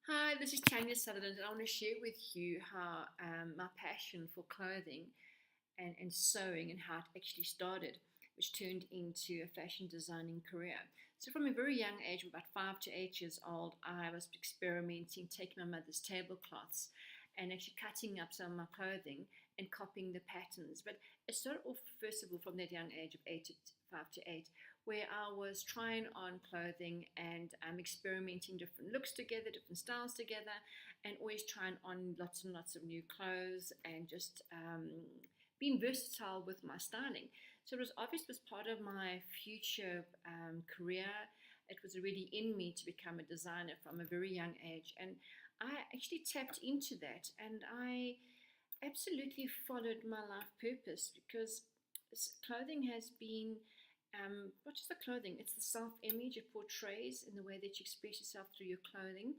Hi, this is Tanya Sutherland, and I want to share with you how my passion for clothing and sewing and how it actually started, which turned into a fashion designing career. So, from a very young age, about 5 to 8 years old, I was experimenting, taking my mother's tablecloths and actually cutting up some of my clothing and copying the patterns. But it started off, first of all, from that young age of 5 to 8, where I was trying on clothing and experimenting different looks together, different styles together, and always trying on lots and lots of new clothes and just being versatile with my styling. So it was obvious it was part of my future career. It was already in me to become a designer from a very young age, and I actually tapped into that, and I absolutely followed my life purpose because clothing has been not just the clothing, it's the self image it portrays in the way that you express yourself through your clothing.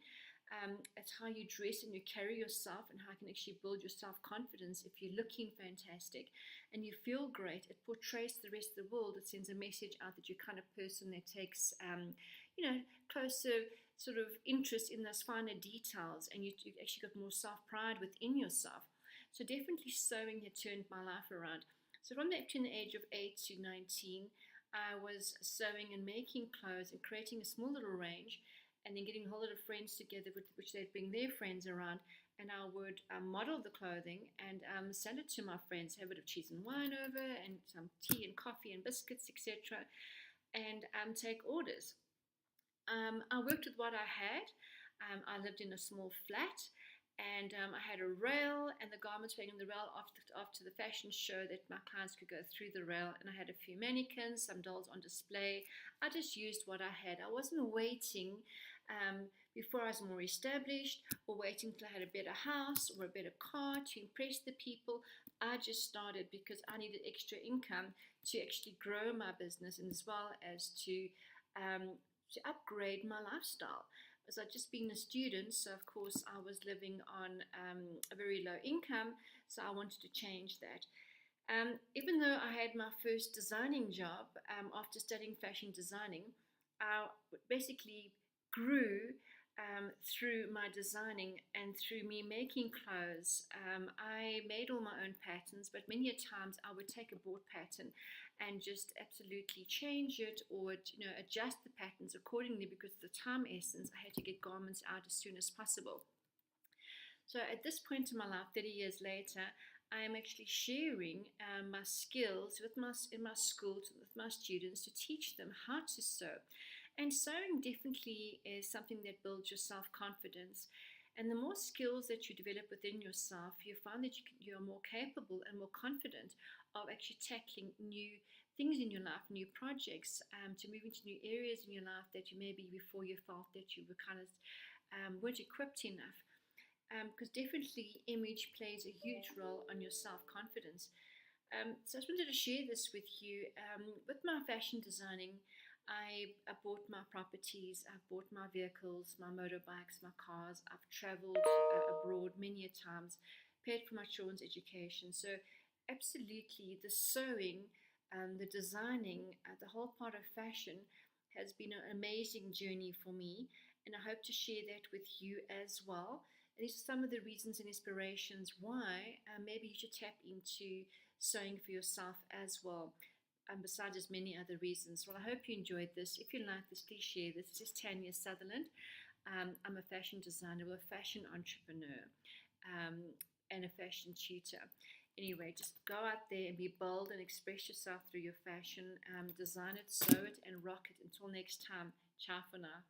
It's how you dress and you carry yourself, and how you can actually build your self confidence. If you're looking fantastic and you feel great, it portrays to the rest of the world. It sends a message out that you're kind of person that takes, closer sort of interest in those finer details, and you've actually got more self pride within yourself. So definitely sewing had turned my life around. So from between the age of 8 to 19, I was sewing and making clothes and creating a small little range, and then getting a whole lot of friends together, with which they'd bring their friends around, and I would model the clothing and sell it to my friends, have a bit of cheese and wine over, and some tea and coffee and biscuits, etc., and take orders. I worked with what I had. I lived in a small flat, and I had a rail, and the garments were on the rail after the fashion show that my clients could go through the rail. And I had a few mannequins, some dolls on display. I just used what I had. I wasn't waiting before I was more established, or waiting till I had a better house or a better car to impress the people. I just started because I needed extra income to actually grow my business, and as well as um, to upgrade my lifestyle. As I'd just been a student, so of course I was living on a very low income, so I wanted to change that. Even though I had my first designing job after studying fashion designing, I basically grew through my designing and through me making clothes. I made all my own patterns, but many a times I would take a bought pattern and just absolutely change it, or adjust the patterns accordingly, because of the time essence. I had to get garments out as soon as possible. So at this point in my life, 30 years later, I am actually sharing my skills in my school with my students, to teach them how to sew. And sewing definitely is something that builds your self confidence. And the more skills that you develop within yourself, you find that you're more capable and more confident of actually tackling new things in your life, new projects, to move into new areas in your life that you maybe before you felt that you were kind of weren't equipped enough, because definitely image plays a huge role on your self confidence. So I just wanted to share this with you. With my fashion designing, I bought my properties, I've bought my vehicles, my motorbikes, my cars. I've traveled abroad many a times, paid for my children's education. So absolutely, the sewing, the designing, the whole part of fashion has been an amazing journey for me, and I hope to share that with you as well. And these are some of the reasons and inspirations why maybe you should tap into sewing for yourself as well, besides as many other reasons. Well, I hope you enjoyed this. If you like this, please share this. This is Tanya Sutherland. I'm a fashion designer, a fashion entrepreneur, um, and a fashion tutor. Anyway, just go out there and be bold and express yourself through your fashion. Design it, sew it, and rock it. Until next time, ciao for now.